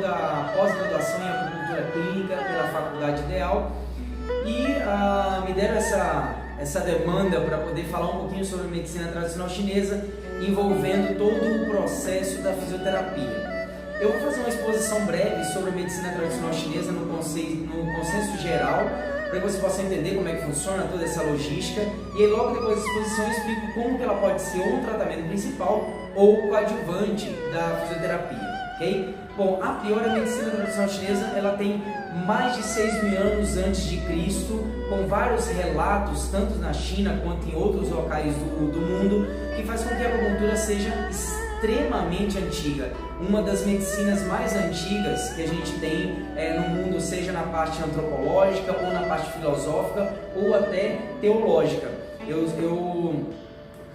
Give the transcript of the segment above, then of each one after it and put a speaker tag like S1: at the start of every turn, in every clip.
S1: a pós-graduação em acupuntura clínica pela Faculdade Ideal e me deram essa demanda para poder falar um pouquinho sobre a medicina tradicional chinesa, envolvendo todo o processo da fisioterapia. Eu vou fazer uma exposição breve sobre a medicina tradicional chinesa no consenso geral, para que você possa entender como é que funciona toda essa logística, e aí logo depois da exposição eu explico como que ela pode ser ou um tratamento principal ou coadjuvante da fisioterapia, ok? Bom, a priori a medicina tradicional chinesa ela tem mais de 6.000 anos antes de Cristo, com vários relatos, tanto na China quanto em outros locais do mundo, que faz com que a acupuntura seja extremamente antiga, uma das medicinas mais antigas que a gente tem no mundo, seja na parte antropológica ou na parte filosófica ou até teológica. Eu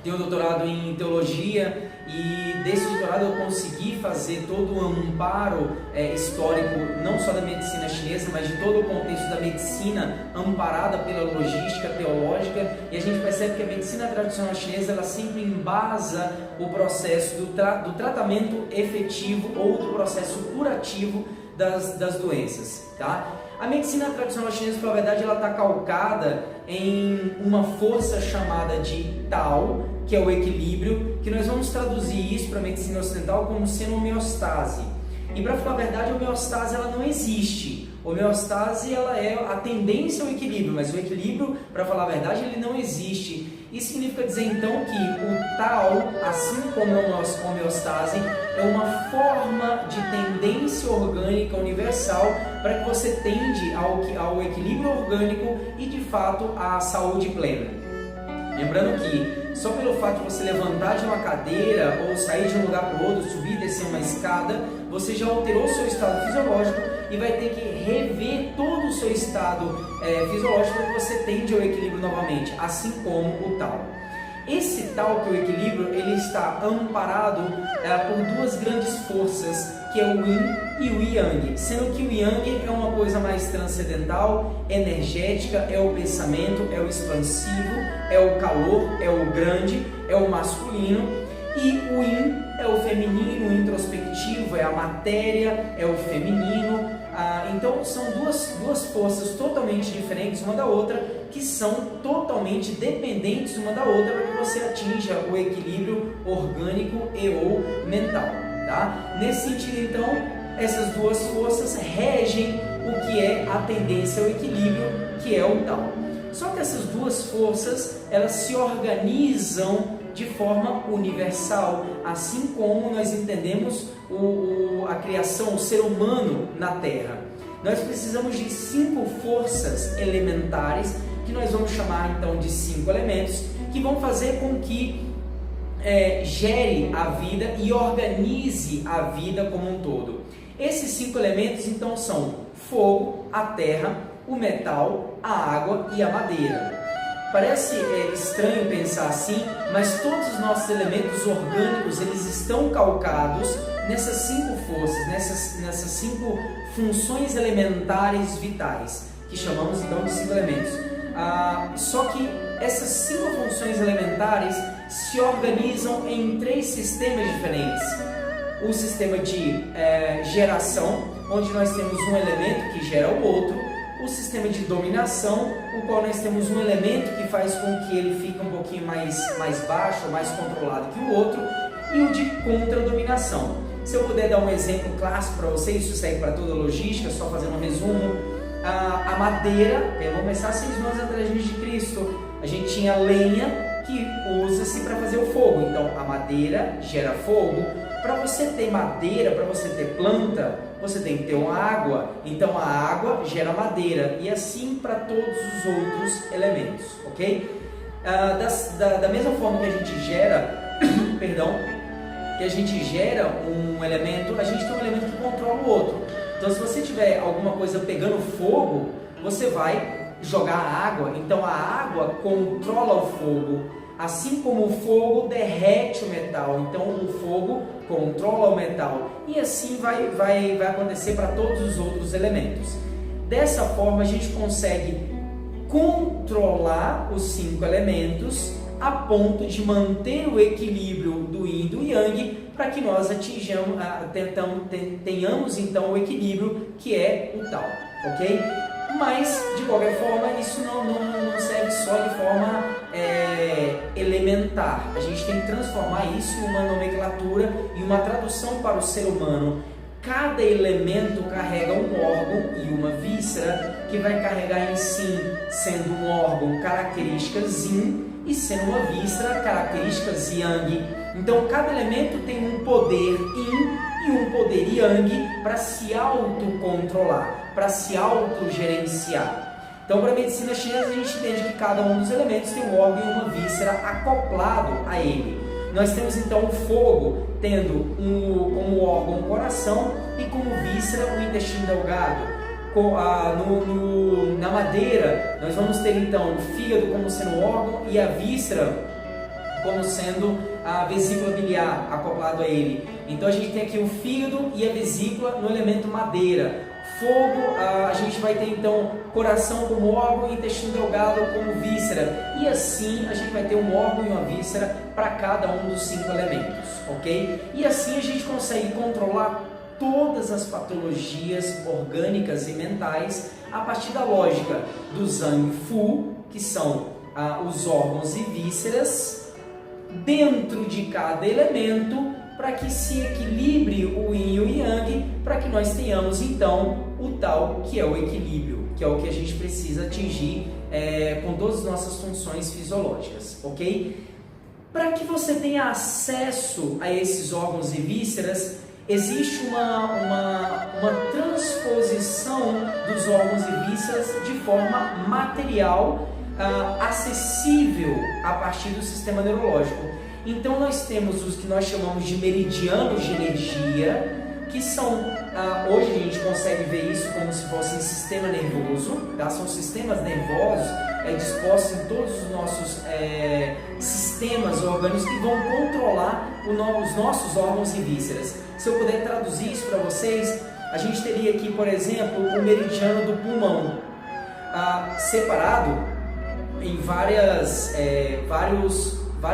S1: tenho doutorado em teologia e desse doutorado eu consegui fazer todo um amparo histórico, não só da medicina chinesa, mas de todo o contexto da medicina amparada pela logística teológica, e a gente percebe que a medicina tradicional chinesa ela sempre embasa o processo do tratamento efetivo ou do processo curativo das doenças, tá? A medicina tradicional chinesa, na verdade, ela está calcada em uma força chamada de Tao, que é o equilíbrio, que nós vamos traduzir isso para a medicina ocidental como sendo homeostase. E para falar a verdade, a homeostase ela não existe. A homeostase ela é a tendência ao equilíbrio, mas o equilíbrio, para falar a verdade, ele não existe. Isso significa dizer então que o Tao, assim como a homeostase, é uma forma de tendência orgânica universal para que você tende ao equilíbrio orgânico e de fato à saúde plena. Lembrando que só pelo fato de você levantar de uma cadeira ou sair de um lugar para o outro, subir e descer uma escada, você já alterou o seu estado fisiológico e vai ter que rever todo o seu estado fisiológico para que você tende ao equilíbrio novamente, assim como o Tao. Esse Tao, que é o equilíbrio, ele está amparado por duas grandes forças, que é o Yin e o Yang, sendo que o Yang é uma coisa mais transcendental, energética, é o pensamento, é o expansivo, é o calor, é o grande, é o masculino, e o Yin é o feminino, o introspectivo, é a matéria, é o feminino. Então são duas forças totalmente diferentes uma da outra, que são totalmente dependentes uma da outra para que você atinja o equilíbrio orgânico e ou mental, tá? Nesse sentido, então, essas duas forças regem o que é a tendência ao equilíbrio, que é o Tao. Só que essas duas forças, elas se organizam de forma universal, assim como nós entendemos a criação, o ser humano na Terra. Nós precisamos de 5 forças elementares, que nós vamos chamar então de 5 elementos, que vão fazer com que gere a vida e organize a vida como um todo. Esses 5 elementos então são fogo, a terra, o metal, a água e a madeira. Parece estranho pensar assim, mas todos os nossos elementos orgânicos eles estão calcados nessas 5 forças, nessas 5 funções elementares vitais, que chamamos então de 5 elementos. Só que essas 5 funções elementares se organizam em 3 sistemas diferentes. O sistema de geração, onde nós temos um elemento que gera o outro. O sistema de dominação, o qual nós temos um elemento que faz com que ele fique um pouquinho mais baixo, mais controlado que o outro, e o de contra-dominação. Se eu puder dar um exemplo clássico para vocês, isso serve para toda a logística, só fazendo um resumo. A madeira, vamos começar 6.000 anos antes de Cristo, a gente tinha lenha que usa-se para fazer o fogo, então a madeira gera fogo. Para você ter madeira, para você ter planta, você tem que ter uma água, então a água gera madeira, e assim para todos os outros elementos, ok? Da mesma forma que a gente gera, que a gente gera um elemento, a gente tem um elemento que controla o outro. Então se você tiver alguma coisa pegando fogo, você vai jogar água, então a água controla o fogo. Assim como o fogo derrete o metal, então o fogo controla o metal, e assim vai acontecer para todos os outros elementos. Dessa forma a gente consegue controlar os 5 elementos a ponto de manter o equilíbrio do Yin e do Yang, para que nós tenhamos então o equilíbrio que é o tal, ok? Mas, de qualquer forma, isso não serve só de forma elementar. A gente tem que transformar isso em uma nomenclatura e uma tradução para o ser humano. Cada elemento carrega um órgão e uma víscera que vai carregar em si, sendo um órgão características yin e sendo uma víscera características yang. Então, cada elemento tem um poder yin e um poder yang para se autocontrolar, para se autogerenciar. Então, para a medicina chinesa, a gente entende que cada um dos elementos tem um órgão e uma víscera acoplado a ele. Nós temos então o fogo tendo como órgão o coração e como víscera o intestino delgado. Na madeira, nós vamos ter então o fígado como sendo um órgão e a víscera como sendo a vesícula biliar acoplado a ele. Então a gente tem aqui o fígado e a vesícula no elemento madeira. Fogo, a gente vai ter então coração como órgão e intestino delgado como víscera. E assim a gente vai ter um órgão e uma víscera para cada um dos 5 elementos, ok? E assim a gente consegue controlar todas as patologias orgânicas e mentais a partir da lógica do Zhang Fu, que são os órgãos e vísceras, dentro de cada elemento, para que se equilibre o yin e o yang, para que nós tenhamos então o tal, que é o equilíbrio, que é o que a gente precisa atingir com todas as nossas funções fisiológicas, ok? Para que você tenha acesso a esses órgãos e vísceras, existe uma transposição dos órgãos e vísceras de forma material, acessível a partir do sistema neurológico. Então nós temos os que nós chamamos de meridianos de energia, que são, hoje a gente consegue ver isso como se fosse um sistema nervoso, tá? São sistemas nervosos dispostos em todos os nossos sistemas orgânicos que vão controlar os nossos órgãos e vísceras. Se eu puder traduzir isso para vocês, a gente teria aqui, por exemplo, o meridiano do pulmão, separado em vários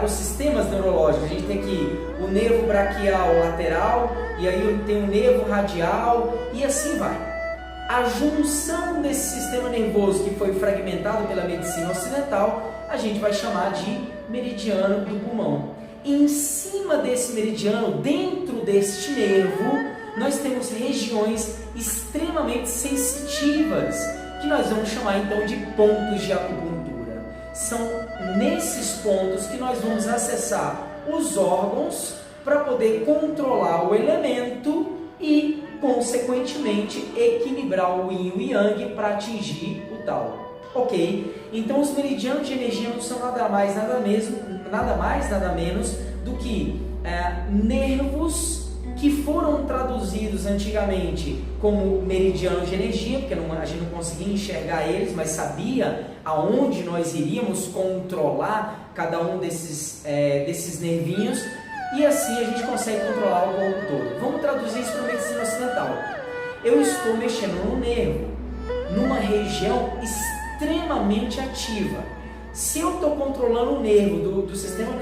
S1: sistemas neurológicos. A gente tem aqui o nervo braquial lateral, e aí tem o nervo radial, e assim vai. A junção desse sistema nervoso que foi fragmentado pela medicina ocidental, a gente vai chamar de meridiano do pulmão. E em cima desse meridiano, dentro deste nervo, nós temos regiões extremamente sensitivas, que nós vamos chamar então de pontos de acupuntura. São nesses pontos que nós vamos acessar os órgãos para poder controlar o elemento e, consequentemente, equilibrar o yin e o yang para atingir o tal. Ok? Então os meridianos de energia não são nada mais, nada menos do que nervos que foram traduzidos antigamente como meridianos de energia, porque a gente não conseguia enxergar eles, mas sabia aonde nós iríamos controlar cada um desses nervinhos, e assim a gente consegue controlar o corpo todo. Vamos traduzir isso para a medicina ocidental. Eu estou mexendo no nervo, numa região extremamente ativa. Se eu estou controlando o nervo do sistema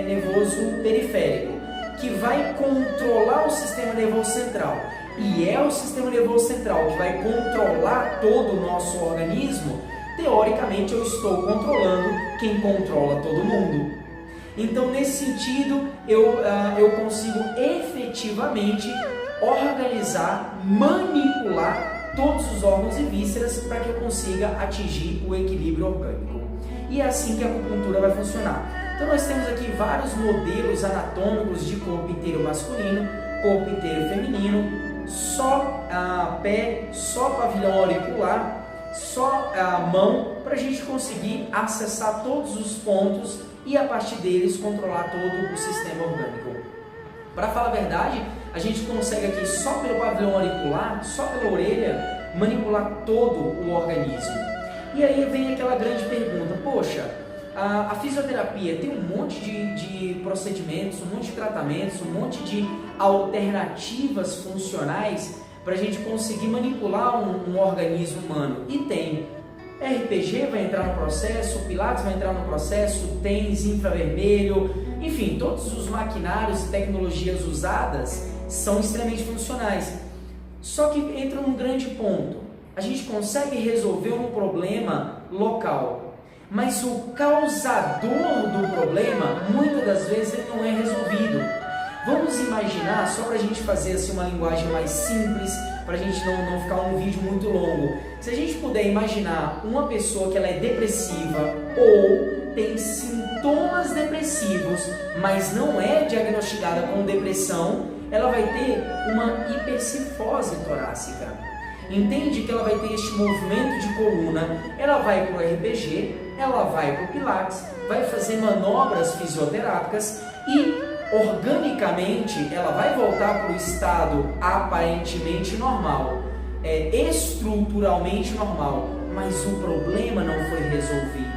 S1: nervoso periférico, que vai controlar o sistema nervoso central, e é o sistema nervoso central que vai controlar todo o nosso organismo, teoricamente eu estou controlando quem controla todo mundo. Então, nesse sentido, eu consigo efetivamente organizar, manipular todos os órgãos e vísceras para que eu consiga atingir o equilíbrio orgânico. E é assim que a acupuntura vai funcionar. Então nós temos aqui vários modelos anatômicos de corpo inteiro masculino, corpo inteiro feminino, só pé, só pavilhão auricular, só mão, para a gente conseguir acessar todos os pontos e a partir deles controlar todo o sistema orgânico. Para falar a verdade, a gente consegue aqui só pelo pavilhão auricular, só pela orelha, manipular todo o organismo. E aí vem aquela grande pergunta, poxa, a fisioterapia tem um monte de procedimentos, um monte de tratamentos, um monte de alternativas funcionais para a gente conseguir manipular um organismo humano. E tem. RPG vai entrar no processo, Pilates vai entrar no processo, TENS, infravermelho, Enfim, todos os maquinários e tecnologias usadas são extremamente funcionais. Só que entra um grande ponto. A gente consegue resolver um problema local, mas o causador do problema, muitas das vezes, ele não é resolvido. Vamos imaginar, só para a gente fazer assim, uma linguagem mais simples, para a gente não ficar um vídeo muito longo. Se a gente puder imaginar uma pessoa que ela é depressiva ou tem sintomas depressivos, mas não é diagnosticada com depressão, ela vai ter uma hipercifose torácica. Entende que ela vai ter este movimento de coluna, ela vai para o RPG, ela vai para o Pilates, vai fazer manobras fisioterápicas e organicamente ela vai voltar para o estado aparentemente normal, estruturalmente normal, mas o problema não foi resolvido.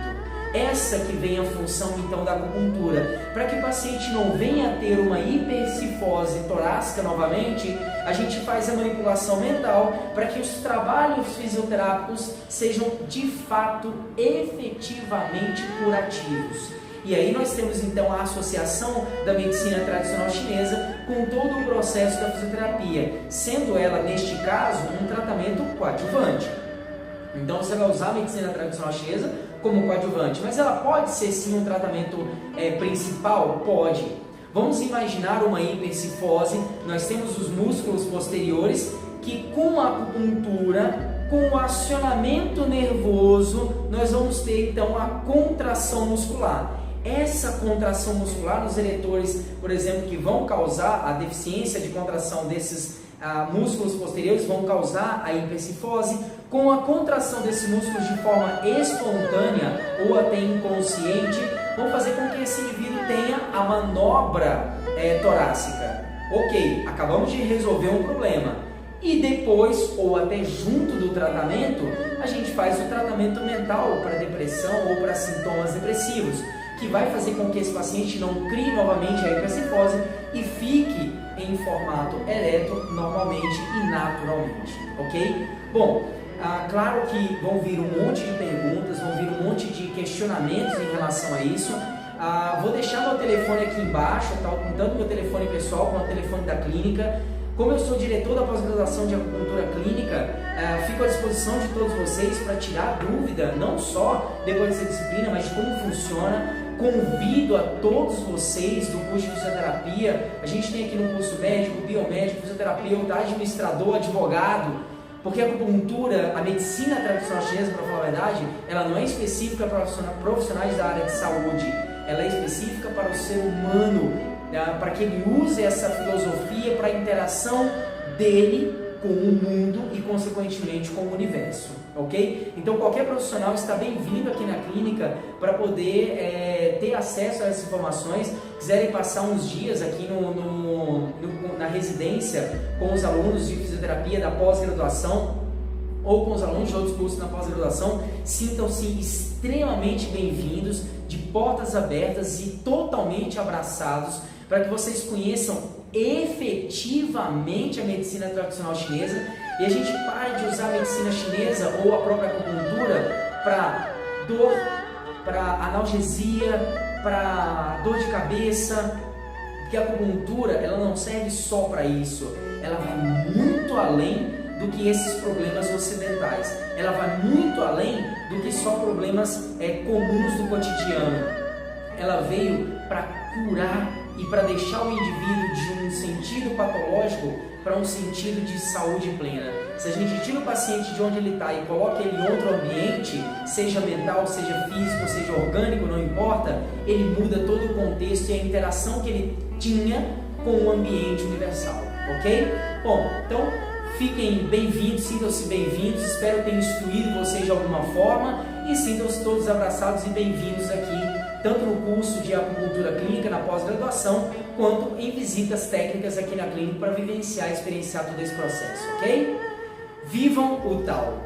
S1: Essa que vem a função então da acupuntura, para que o paciente não venha a ter uma hipercifose torácica novamente, a gente faz a manipulação mental para que os trabalhos fisioterápicos sejam de fato efetivamente curativos. E aí nós temos então a associação da medicina tradicional chinesa com todo o processo da fisioterapia, sendo ela neste caso um tratamento coadjuvante. Então você vai usar a medicina tradicional chinesa como coadjuvante, mas ela pode ser sim um tratamento principal? Pode. Vamos imaginar uma hipercifose, nós temos os músculos posteriores que com a acupuntura, com o acionamento nervoso, nós vamos ter então a contração muscular. Essa contração muscular nos eretores, por exemplo, que vão causar a deficiência de contração desses músculos posteriores, vão causar a hipercifose. Com a contração desses músculos de forma espontânea ou até inconsciente, vão fazer com que esse indivíduo tenha a manobra torácica. Ok, acabamos de resolver um problema. E depois, ou até junto do tratamento, a gente faz o tratamento mental para depressão ou para sintomas depressivos, que vai fazer com que esse paciente não crie novamente a hipercifose e fique em formato ereto normalmente e naturalmente, ok? Bom, claro que vão vir um monte de perguntas, vão vir um monte de questionamentos em relação a isso. Vou deixar meu telefone aqui embaixo, tá? Tanto meu telefone pessoal quanto o telefone da clínica. Como eu sou diretor da pós-graduação de acupuntura clínica, fico à disposição de todos vocês para tirar dúvida, não só depois dessa disciplina, mas de como funciona. Convido a todos vocês do curso de fisioterapia. A gente tem aqui no curso médico, biomédico, fisioterapeuta, administrador, advogado, porque a acupuntura, a medicina tradicional chinesa, para falar a verdade, ela não é específica para profissionais da área de saúde, ela é específica para o ser humano, para que ele use essa filosofia para a interação dele com o mundo e consequentemente com o universo, ok? Então qualquer profissional está bem-vindo aqui na clínica para poder ter acesso a essas informações. Quiserem passar uns dias aqui na residência com os alunos de fisioterapia da pós-graduação ou com os alunos de outros cursos na pós-graduação, sintam-se extremamente bem-vindos, de portas abertas e totalmente abraçados, para que vocês conheçam efetivamente a medicina tradicional chinesa e a gente pare de usar a medicina chinesa ou a própria acupuntura para dor, para analgesia, para dor de cabeça, porque a acupuntura ela não serve só para isso, ela vai muito além do que esses problemas ocidentais, ela vai muito além do que só problemas comuns do cotidiano, ela veio para curar e para deixar o indivíduo de um sentido patológico para um sentido de saúde plena. Se a gente tira o paciente de onde ele está e coloca ele em outro ambiente, seja mental, seja físico, seja orgânico, não importa, ele muda todo o contexto e a interação que ele tinha com o ambiente universal, ok? Bom, então fiquem bem-vindos, sintam-se bem-vindos, espero ter instruído vocês de alguma forma e sintam-se todos abraçados e bem-vindos aqui, tanto no curso de acupuntura clínica na pós-graduação, quanto em visitas técnicas aqui na clínica para vivenciar e experienciar todo esse processo, ok? Vivam o Tao!